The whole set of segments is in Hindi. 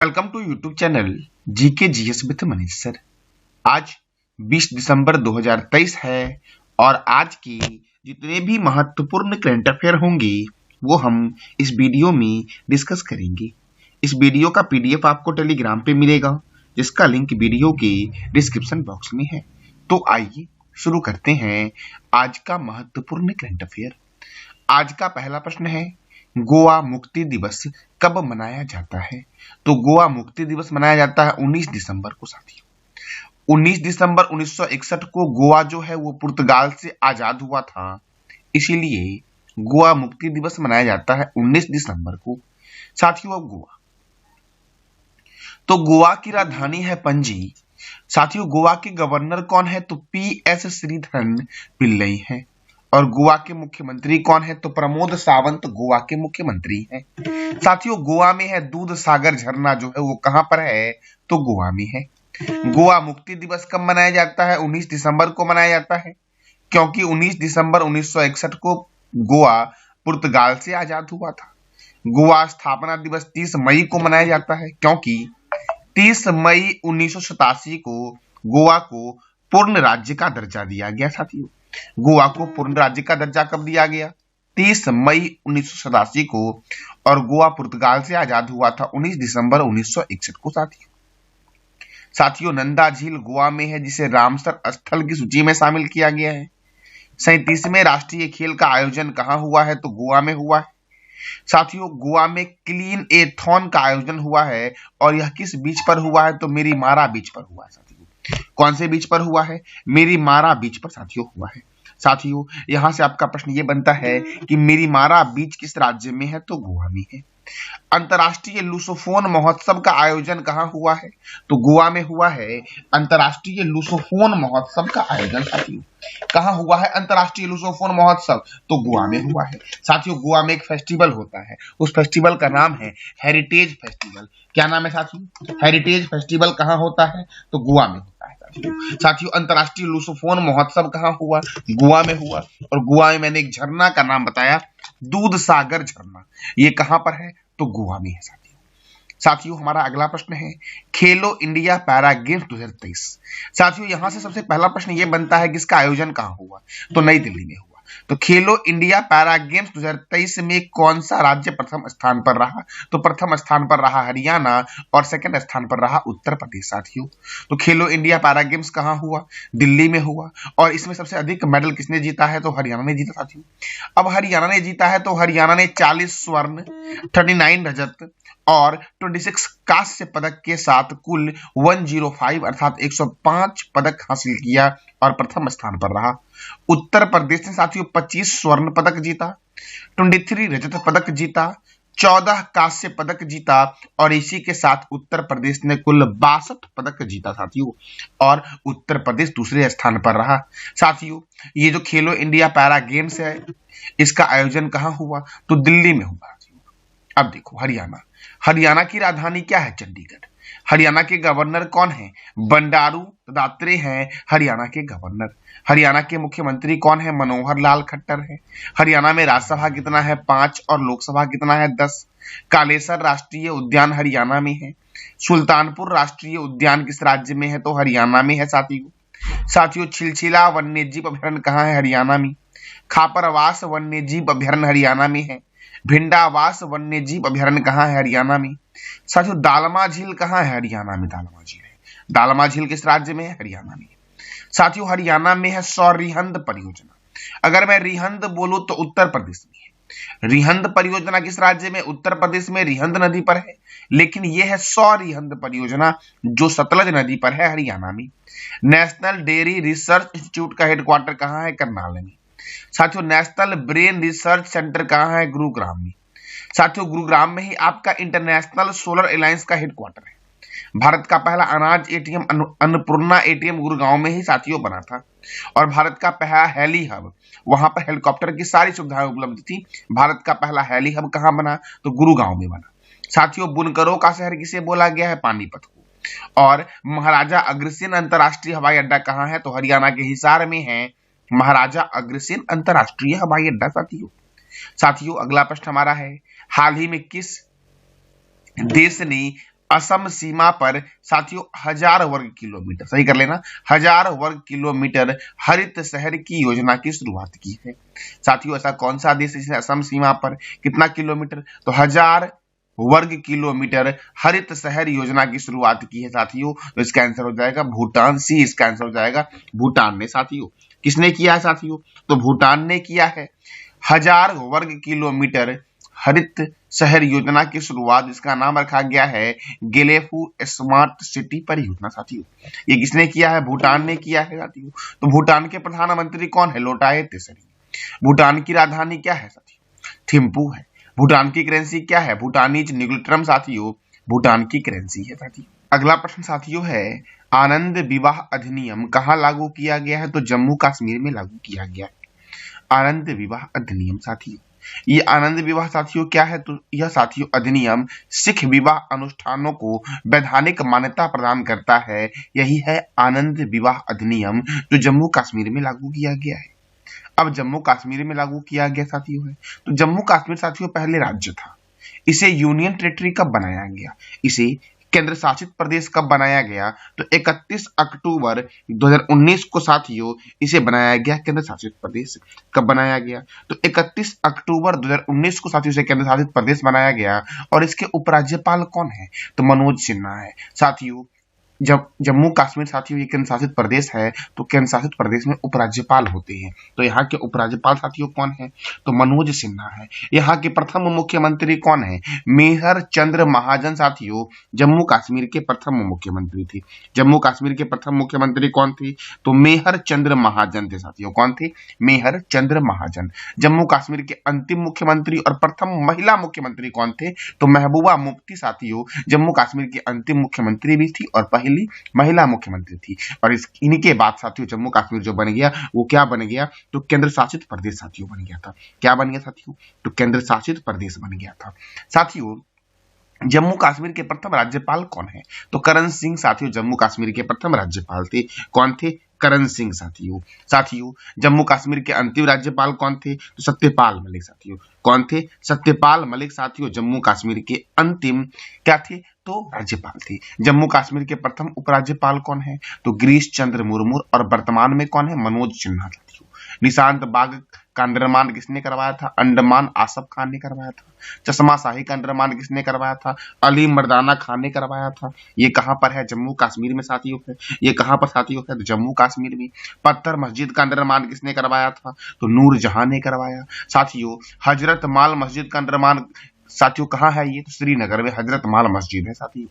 Welcome to YouTube channel GK GS with Manish sir. आज 20 दिसंबर 2023 है और आज के जितने भी महत्वपूर्ण करंट अफेयर होंगे वो हम इस वीडियो में डिस्कस करेंगे। इस वीडियो का पीडीएफ आपको टेलीग्राम पे मिलेगा जिसका लिंक वीडियो के डिस्क्रिप्शन बॉक्स में है। तो आइए शुरू करते हैं आज का महत्वपूर्ण करंट अफेयर। आज का पहला प्रश्न है, गोवा मुक्ति दिवस कब मनाया जाता है? तो गोवा मुक्ति दिवस मनाया जाता है 19 दिसंबर को साथियों। 19 दिसंबर 1961 को गोवा जो है वो पुर्तगाल से आजाद हुआ था, इसीलिए गोवा मुक्ति दिवस मनाया जाता है 19 दिसंबर को साथियों। अब गोवा, तो गोवा की राजधानी है पणजी साथियों। गोवा के गवर्नर कौन है? तो पी.एस. श्रीधरन पिल्लई है। और गोवा के मुख्यमंत्री कौन है? तो प्रमोद सावंत गोवा के मुख्यमंत्री हैं साथियों। गोवा में है दूध सागर झरना, जो है वो कहां पर है? तो गोवा में है। गोवा मुक्ति दिवस कब मनाया जाता है? 19 दिसंबर को मनाया जाता है, क्योंकि 19 दिसंबर 1961 को गोवा पुर्तगाल से आजाद हुआ था। गोवा स्थापना दिवस 30 मई को मनाया जाता है, क्योंकि 30 मई 1987 को गोवा को पूर्ण राज्य का दर्जा दिया गया साथियों। गोवा को पूर्ण राज्य का दर्जा कब दिया गया? 30 मई 1987 को। और गोवा पुर्तगाल से आजाद हुआ था 19 दिसंबर 1961 को साथियों। नंदा झील गोवा में है, जिसे रामसर स्थल की सूची में शामिल किया गया है। 37वें राष्ट्रीय खेल का आयोजन कहां हुआ है? तो गोवा में हुआ है साथियों। गोवा में क्लीन ए थॉन का आयोजन हुआ है, और यह किस बीच पर हुआ है? तो मेरी मारा बीच पर हुआ है साथियों। कौन से बीच पर हुआ है? मेरी मारा बीच पर साथियों हुआ है साथियों। यहां से आपका प्रश्न ये बनता है कि मेरी मारा बीच किस राज्य में है? तो गोवा में है। अंतर्राष्ट्रीय लूसोफोन महोत्सव का आयोजन कहां हुआ है? तो गोवा में हुआ है। अंतर्राष्ट्रीय लूसोफोन महोत्सव का आयोजन साथियों कहां हुआ है? अंतर्राष्ट्रीय लूसोफोन महोत्सव तो गोवा में हुआ है साथियों। गोवा में एक फेस्टिवल होता है, उस फेस्टिवल का नाम है हेरिटेज फेस्टिवल। क्या नाम है साथियों? हेरिटेज फेस्टिवल कहां होता है? तो गोवा में होता है साथियों। अंतर्राष्ट्रीय लूसोफोन महोत्सव कहां हुआ? गोवा में हुआ। और गोवा में मैंने एक झरना का नाम बताया, दूध सागर झरना, ये कहां पर है? तो गोवा में है साथियों। हमारा अगला प्रश्न है, खेलो इंडिया पैरा गेम्स 2023 साथियों। यहां से सबसे पहला प्रश्न यह बनता है कि इसका आयोजन कहां हुआ? तो नई दिल्ली में हुआ। तो खेलो इंडिया पैरा गेम्स 2023 में कौन सा राज्य प्रथम स्थान पर रहा? तो प्रथम स्थान पर रहा हरियाणा, और सेकंड स्थान पर रहा उत्तर प्रदेश साथियों। तो खेलो इंडिया पैरा गेम्स कहां हुआ? दिल्ली में हुआ। और इसमें सबसे अधिक मेडल किसने जीता है? तो हरियाणा ने जीता साथियों। अब हरियाणा ने जीता है, तो हरियाणा ने 40 स्वर्ण, 39 रजत और 26 कांस्य पदक के साथ कुल 105 अर्थात 105 पदक हासिल किया और प्रथम स्थान पर रहा। उत्तर प्रदेश ने साथियों 25 स्वर्ण पदक जीता, 23 रजत पदक जीता, 14 कांस्य पदक जीता, और इसी के साथ उत्तर प्रदेश ने कुल 62 पदक जीता साथियों, और उत्तर प्रदेश दूसरे स्थान पर रहा साथियों। ये जो खेलो इंडिया पैरा गेम्स है, इसका आयोजन कहां हुआ? तो दिल्ली में हुआ। अब देखो हरियाणा की राजधानी क्या है? चंडीगढ़। हरियाणा के गवर्नर कौन है? बंडारू दत्तात्रेय हैं हरियाणा के गवर्नर। हरियाणा के मुख्यमंत्री कौन है? मनोहर लाल खट्टर है। हरियाणा में राज्यसभा कितना है? 5, और लोकसभा कितना है? 10। कालेसर राष्ट्रीय उद्यान हरियाणा में है। सुल्तानपुर राष्ट्रीय उद्यान किस राज्य में है? तो हरियाणा में है साथियों। छिलछिला वन्यजीव अभयारण्य कहाँ है? हरियाणा में। खापरवास वन्यजीव अभयारण्य हरियाणा में है। भिंडावास वन्यजीव अभयारण्य कहाँ है? हरियाणा में साथियों। दालमा झील कहाँ है? हरियाणा में दालमा झील है। दालमा झील किस राज्य में है? हरियाणा में साथियों। हरियाणा में है सौरिहंद परियोजना। अगर मैं रिहंद बोलूं तो उत्तर प्रदेश में है। रिहंद परियोजना किस राज्य में? उत्तर प्रदेश में, रिहंद नदी पर है। लेकिन यह है सौरिहंद परियोजना जो सतलज नदी पर है, हरियाणा में। नेशनल डेयरी रिसर्च इंस्टीट्यूट का हेडक्वार्टर कहाँ है? करनाल में साथियों। नेशनल ब्रेन रिसर्च सेंटर कहाँ है? गुरुग्राम में साथियों। गुरुग्राम में ही आपका इंटरनेशनल सोलर अलायंस का हेडक्वार्टर है। भारत का पहला अनाज एटीएम अन्नपूर्णा एटीएम गुरुगांव में ही साथियों बना था। और भारत का पहला हेली हब, वहां पर हेलीकॉप्टर की सारी सुविधाएं उपलब्ध थी। भारत का पहला हेली हब कहां बना? तो गुरुगांव में बना साथियों। बुनकरों का शहर किसे बोला गया है? पानीपत को। और महाराजा अग्रसेन अंतरराष्ट्रीय हवाई अड्डा कहां है? तो हरियाणा के हिसार में है महाराजा अग्रसेन अंतरराष्ट्रीय हवाई अड्डा साथियों। अगला प्रश्न हमारा है, हाल ही में किस देश ने असम सीमा पर साथियों 1000 वर्ग किलोमीटर, सही कर लेना, 1000 वर्ग किलोमीटर हरित शहर की योजना की शुरुआत की है। साथियों ऐसा कौन सा देश है जिसने असम सीमा पर कितना किलोमीटर, तो 1000 वर्ग किलोमीटर हरित शहर योजना की शुरुआत की है साथियों। तो इसका आंसर हो जाएगा भूटान, सी इसका आंसर हो जाएगा भूटान ने साथियों। किसने किया है साथियों, तो भूटान ने किया है 1000 वर्ग किलोमीटर हरित शहर योजना की शुरुआत। इसका नाम रखा गया है गेलेफू स्मार्ट सिटी परियोजना साथियों। ये किसने किया है, भूटान ने किया है साथियों। तो भूटान के प्रधानमंत्री कौन है, लोटाय त्शेरिंग। भूटान की राजधानी क्या है साथियों, थिम्पू है। भूटान की करेंसी क्या है, भूटानीज न्यूट्रम साथियों, भूटान की करेंसी है साथियों। अगला प्रश्न साथियों है आनंद विवाह अधिनियम कहाँ लागू किया गया है, तो जम्मू कश्मीर में लागू किया गया है आनंद विवाह अधिनियम साथियों। ये आनंद विवाह साथियों क्या है, तो यह साथियों अधिनियम सिख विवाह अनुष्ठानों को वैधानिक मान्यता प्रदान करता है। यही है आनंद विवाह अधिनियम जो जम्मू कश्मीर में लागू किया गया है। अब जम्मू कश्मीर में लागू किया गया साथियों है, तो जम्मू कश्मीर साथियों पहले राज्य था। इसे यूनियन टेरिटरी कब बनाया गया, इसे केंद्र शासित प्रदेश कब बनाया गया, तो 31 अक्टूबर 2019 को साथियों इसे बनाया गया केंद्र शासित प्रदेश। कब बनाया गया, तो 31 अक्टूबर 2019 को साथियों इसे केंद्र शासित प्रदेश बनाया गया। और इसके उपराज्यपाल कौन है, तो मनोज सिन्हा है साथियों। जब जम्मू कश्मीर साथियों ये केंद्र शासित प्रदेश है, तो केंद्र शासित प्रदेश में उपराज्यपाल होते हैं। तो यहाँ के उपराज्यपाल साथियों कौन है, तो मनोज सिन्हा है। यहाँ के प्रथम मुख्यमंत्री कौन है, मेहर चंद्र महाजन साथियों जम्मू कश्मीर के प्रथम मुख्यमंत्री थे। जम्मू कश्मीर के प्रथम मुख्यमंत्री कौन थे, तो मेहर चंद्र महाजन थे साथियों। कौन थे, मेहर चंद्र महाजन। जम्मू कश्मीर के अंतिम मुख्यमंत्री और प्रथम महिला मुख्यमंत्री कौन थे, तो महबूबा मुफ्ती साथियों जम्मू कश्मीर की अंतिम मुख्यमंत्री भी थी और पहली महिला मुख्यमंत्री थी। और इनके बाद साथियों जम्मू कश्मीर जो बन गया वो क्या बन गया, तो केंद्र शासित प्रदेश साथियों बन गया था। क्या बन गया साथियों, तो केंद्र शासित प्रदेश बन गया था साथियों। जम्मू कश्मीर के प्रथम राज्यपाल कौन है, तो करण सिंह साथियों जम्मू कश्मीर के प्रथम राज्यपाल थे। कौन थे, करण सिंह साथियों। साथियों जम्मू कश्मीर के अंतिम राज्यपाल कौन थे, तो सत्यपाल मलिक साथियों। कौन थे, सत्यपाल मलिक साथियों जम्मू कश्मीर के अंतिम क्या थे, तो राज्यपाल थे। जम्मू कश्मीर के प्रथम उपराज्यपाल कौन है, तो गिरीश चंद्र मुर्मू। और वर्तमान में कौन है, मनोज सिन्हा साथियों। निशांत बाग का निर्माण किसने करवाया था, अंडमान आसफ खान ने करवाया था। चश्मा शाही का निर्माण किसने करवाया था, अली मर्दाना खान ने करवाया था। ये कहां पर है, जम्मू कश्मीर में साथियों है। ये कहां पर साथियों है, तो जम्मू कश्मीर में। पत्थर मस्जिद का निर्माण किसने करवाया था, तो नूर जहां ने करवाया साथियों। हजरत माल मस्जिद का निर्माण साथियों कहाँ है, ये तो श्रीनगर में हजरत माल मस्जिद है साथियों।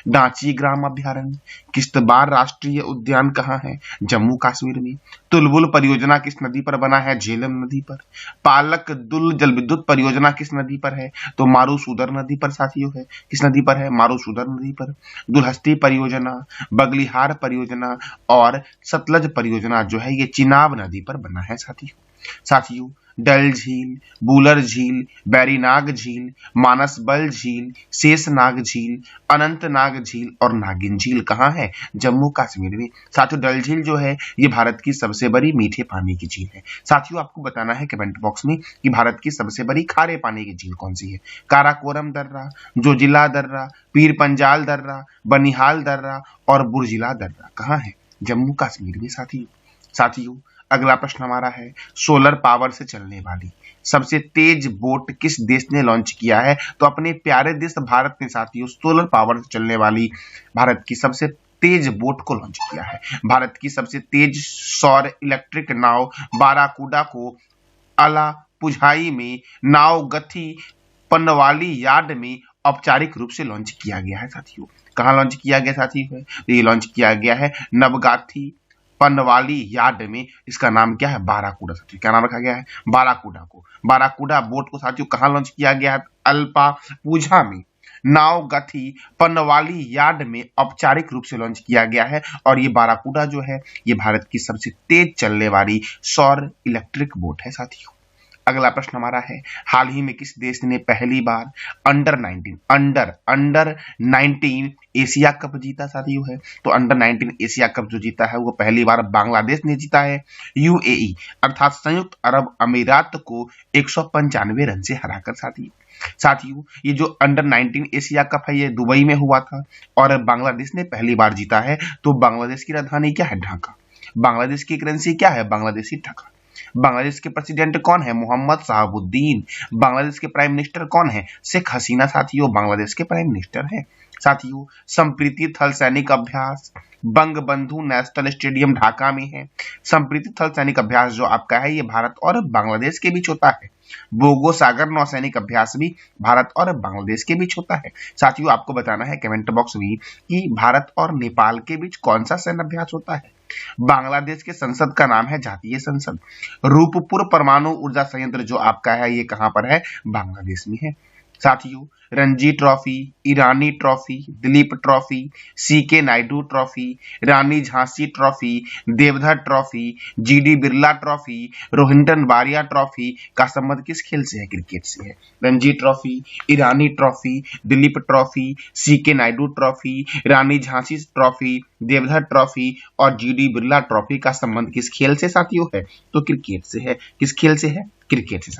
डांची ग्राम अभ्यारण्य, किश्तवाड़ राष्ट्रीय उद्यान कहाँ है, जम्मू कश्मीर में। तुलबुल परियोजना किस नदी पर बना है, झेलम नदी पर। पालक दुल जल विद्युत परियोजना किस नदी पर है, तो मारूसूदर नदी पर साथियों है। किस नदी पर है, मारूसूदर नदी पर। दुलहस्ती परियोजना, बगलिहार परियोजना और सतलज परियोजना जो है ये चिनाब नदी पर बना है साथियों। साथियों डल झील, बूलर झील, बैरीनाग झील, मानसबल झील, शेषनाग झील, अनंतनाग झील और नागिन झील कहाँ है, जम्मू कश्मीर में। साथियों डल झील जो है ये भारत की सबसे बड़ी मीठे पानी की झील है। साथियों आपको बताना है कमेंट बॉक्स में कि भारत की सबसे बड़ी खारे पानी की झील कौन सी है। काराकोरम दर्रा, जोजिला दर्रा, पीर पंजाल दर्रा, बनिहाल दर्रा और बुर्जिला दर्रा कहाँ है, जम्मू कश्मीर में साथियों। साथियों अगला प्रश्न हमारा है सोलर पावर से चलने वाली सबसे तेज बोट किस देश ने लॉन्च किया है, तो अपने प्यारे देश भारत ने साथियों सोलर पावर से चलने वाली भारत की सबसे तेज बोट को लॉन्च किया है। भारत की सबसे तेज सौर इलेक्ट्रिक नाव बाराकूडा को अलापुझाई में नाव गथी पनवाली यार्ड में औपचारिक रूप से लॉन्च किया गया है साथियों। कहाँ लॉन्च किया गया साथियों, तो ये लॉन्च किया गया है नवगाथी पनवाली यार्ड में। इसका नाम क्या है, बाराकूडा साथियों। क्या नाम रखा गया है, बाराकूडा को। बाराकूडा बोट को साथियों कहाँ लॉन्च किया गया है, अल्पापूझा में नाव गथी पनवाली यार्ड में औपचारिक रूप से लॉन्च किया गया है। और ये बाराकूडा जो है ये भारत की सबसे तेज चलने वाली सौर इलेक्ट्रिक बोट है साथियों। अगला प्रश्न हमारा है, हाल ही में किस देश ने पहली बार अंडर 19 एशिया कप जीता साथियों है? तो अंडर 19 एशिया कप जो जीता है वो पहली बार बांग्लादेश ने जीता है। यूएई अर्थात संयुक्त अरब अमीरात को 195 रन से हराकर साथियों ये जो अंडर 19 एशिया कप है ये दुबई में हुआ था और बांग्लादेश ने पहली बार जीता है। तो बांग्लादेश की राजधानी क्या है? ढाका। बांग्लादेश की करेंसी क्या है? बांग्लादेशी टका। बांग्लादेश के प्रेसिडेंट कौन है? मोहम्मद शहाबुद्दीन। बांग्लादेश के प्राइम मिनिस्टर कौन है? शेख हसीना साथियों बांग्लादेश के प्राइम मिनिस्टर हैं। साथियों संप्रीति थल सैनिक अभ्यास बंग बंधु नेशनल स्टेडियम ढाका में है। संप्रीति थल सैनिक अभ्यास जो आपका है ये भारत और बांग्लादेश के बीच होता है। बोगो सागर नौसैनिक अभ्यास भी भारत और बांग्लादेश के बीच होता है। साथियों आपको बताना है कमेंट बॉक्स में कि भारत और नेपाल के बीच कौन सा सैन्य अभ्यास होता है। बांग्लादेश के संसद का नाम है जातीय संसद। रूपपुर परमाणु ऊर्जा संयंत्र जो आपका है ये कहां पर है? बांग्लादेश में है। साथियों Ranji trophy, Irani trophy, Dilip trophy, C K Naidu trophy, Rani Jhansi trophy, Deodhar trophy, G D Birla trophy, Rohinton Baria trophy का संबंध किस खेल से है? क्रिकेट से है। Ranji trophy, Irani trophy, Dilip trophy, C K Naidu trophy, Rani Jhansi trophy, Deodhar trophy और जीडी बिरला ट्रॉफी का संबंध किस खेल से साथियों है? तो क्रिकेट से है। किस खेल से है? क्रिकेट से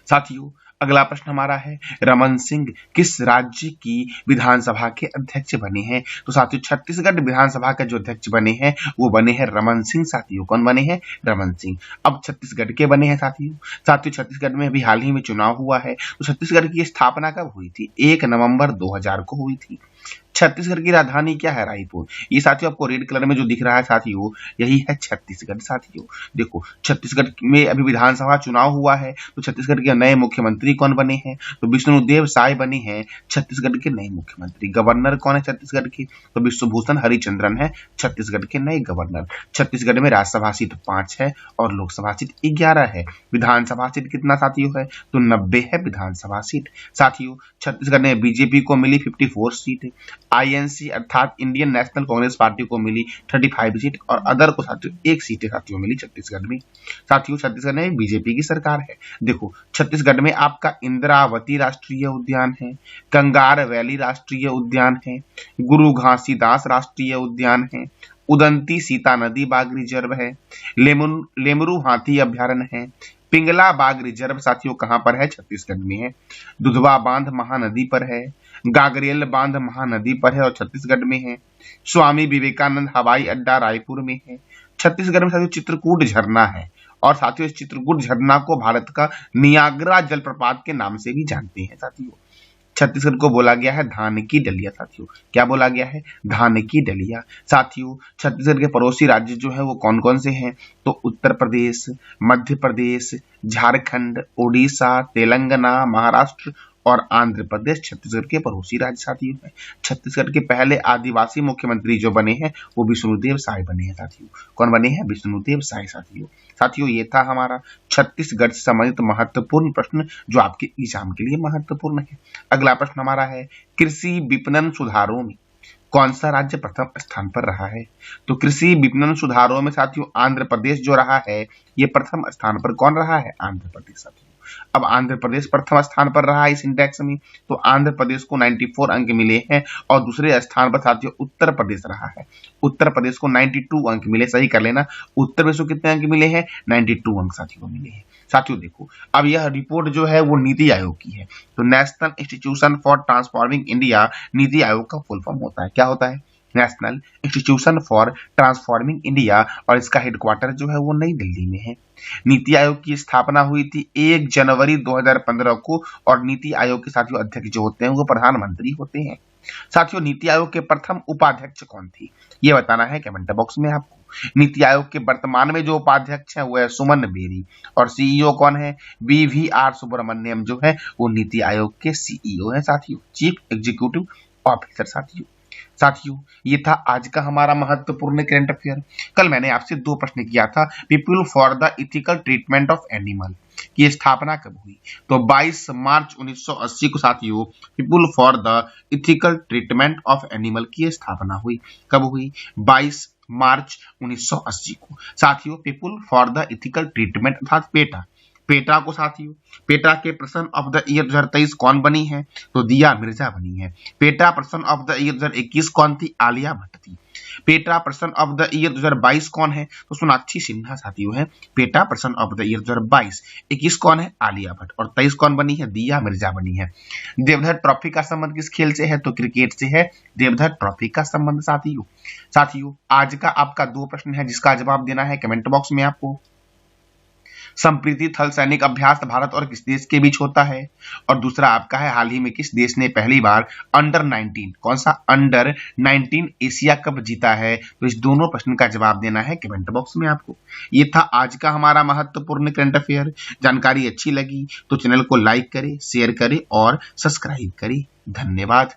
साथियों अगला प्रश्न हमारा है, रमन सिंह किस राज्य की विधानसभा के अध्यक्ष बने हैं? तो साथियों छत्तीसगढ़ विधानसभा के जो अध्यक्ष बने हैं वो बने हैं रमन सिंह साथियों। कौन बने हैं? रमन सिंह। अब छत्तीसगढ़ के बने हैं साथियों छत्तीसगढ़ में अभी हाल ही में चुनाव हुआ है। तो छत्तीसगढ़ की स्थापना कब हुई थी? 1 नवंबर 2000 को हुई थी। छत्तीसगढ़ की राजधानी क्या है? रायपुर। ये साथियों आपको रेड कलर में जो दिख रहा है साथियों यही है छत्तीसगढ़। साथियों देखो छत्तीसगढ़ में अभी विधानसभा चुनाव हुआ है तो छत्तीसगढ़ के नए मुख्यमंत्री कौन बने हैं? तो विष्णुदेव साय बने हैं छत्तीसगढ़ के नए मुख्यमंत्री। गवर्नर कौन है छत्तीसगढ़ के? तो विश्वभूषण हरिचंद्रन है छत्तीसगढ़ के नए गवर्नर। छत्तीसगढ़ में राज्यसभा सीट 5 है और लोकसभा सीट 11 है। विधानसभा सीट कितना साथियों है? तो 90 है विधानसभा सीट। साथियों छत्तीसगढ़ में बीजेपी को मिली 54 सीट, आईएनसी अर्थात इंडियन नेशनल कांग्रेस पार्टी को मिली 35 सीट और अदर को साथियों 1 सीट साथियों मिली छत्तीसगढ़ में। साथियों छत्तीसगढ़ में बीजेपी की सरकार है। देखो छत्तीसगढ़ में आपका इंद्रावती राष्ट्रीय उद्यान है, कंगार वैली राष्ट्रीय उद्यान है, गुरु घासीदास राष्ट्रीय उद्यान है, उदंती सीता नदी बाघ रिजर्व है, लेमरू हाथी अभ्यारण्य है, पिंगला बाघ रिजर्व साथियों कहां पर है? छत्तीसगढ़ में है। दुधवा बांध महानदी पर है, गागरेल बांध महानदी पर है और छत्तीसगढ़ में है। स्वामी विवेकानंद हवाई अड्डा रायपुर में है। छत्तीसगढ़ में साथियों चित्रकूट झरना है और साथियों इस चित्रकूट झरना को भारत का नियाग्रा जलप्रपात के नाम से भी जानते हैं। साथियों छत्तीसगढ़ को बोला गया है धान की डलिया। साथियों क्या बोला गया है? धान की डलिया। साथियों छत्तीसगढ़ के पड़ोसी राज्य जो है वो कौन कौन से हैं? तो उत्तर प्रदेश, मध्य प्रदेश, झारखंड, उड़ीसा, तेलंगाना, महाराष्ट्र और आंध्र प्रदेश छत्तीसगढ़ के पड़ोसी राज्य साथियों हैं। छत्तीसगढ़ के पहले आदिवासी मुख्यमंत्री जो बने हैं वो विष्णुदेव साय बने हैं। साथियों कौन बने हैं? विष्णुदेव साय। साथियों ये था हमारा छत्तीसगढ़ से संबंधित महत्वपूर्ण प्रश्न जो आपके एग्जाम के लिए महत्वपूर्ण है। अगला प्रश्न हमारा है, कृषि विपणन सुधारों में कौन सा राज्य प्रथम स्थान पर रहा है? तो कृषि विपणन सुधारों में साथियों आंध्र प्रदेश जो रहा है ये प्रथम स्थान पर कौन रहा है? आंध्र प्रदेश। साथियों अब आंध्र प्रदेश प्रथम स्थान पर रहा है इस इंडेक्स में, तो आंध्र प्रदेश को 94 अंक मिले हैं और दूसरे स्थान पर साथियों उत्तर प्रदेश रहा है। उत्तर प्रदेश को 92 अंक मिले, सही कर लेना। उत्तर प्रदेश को कितने अंक मिले हैं? 92 अंक साथियों मिले हैं। साथियों देखो अब यह रिपोर्ट जो है वो नीति आयोग की है। तो national institution for transforming India NITI Aayog का फुल फॉर्म होता है। क्या होता है? National institution for transforming India और इसका हेडक्वार्टर जो है वो नई दिल्ली में है। नीति आयोग की स्थापना हुई थी 1 जनवरी 2015 को और नीति आयोग के साथियों अध्यक्ष जो होते हैं वो प्रधानमंत्री होते हैं। साथियों नीति आयोग के प्रथम उपाध्यक्ष कौन थे ये बताना है कमेंट बॉक्स में आपको। नीति आयोग के वर्तमान में जो उपाध्यक्ष है वो है सुमन बेरी और सीईओ कौन है? BVR सुब्रमण्यम जो है वो नीति आयोग के सीईओ है साथियों, चीफ एग्जीक्यूटिव ऑफिसर। साथियों ये था आज का हमारा महत्वपूर्ण करंट अफेयर। कल मैंने आपसे 2 प्रश्न किया था, people for the ethical treatment of animal की स्थापना कब हुई? तो 22 मार्च 1980 को साथियों people for the ethical treatment of animal की स्थापना हुई। कब हुई? 22 मार्च 1980 को। साथियों people for the ethical treatment अर्थात पेटा पेटा को साथियों। पेटा के पर्सन ऑफ द ईयर 2023 कौन बनी है? तो दिया मिर्जा बनी है। PETA person of the year 2021 कौन थी? आलिया भट्ट थी। PETA person of the year 2022 कौन है? तो सोनाक्षी सिन्हा साथियों है PETA person of the year 2022। 21 कौन है? आलिया भट्ट। और 23 कौन बनी है? दिया मिर्जा बनी है। देवधर ट्रॉफी का संबंध किस खेल से है? तो क्रिकेट से है देवधर ट्रॉफी का संबंध साथियों आज का आपका 2 प्रश्न है जिसका जवाब देना है कमेंट बॉक्स में आपको। संप्रीति थल सैनिक अभ्यास भारत और किस देश के बीच होता है? और दूसरा आपका है हाल ही में किस देश ने पहली बार अंडर 19 कौन सा अंडर 19 एशिया कप जीता है? तो इस दोनों प्रश्न का जवाब देना है कमेंट बॉक्स में आपको। ये था आज का हमारा महत्वपूर्ण करंट अफेयर। जानकारी अच्छी लगी तो चैनल को लाइक करें, शेयर करें और सब्सक्राइब करें। धन्यवाद।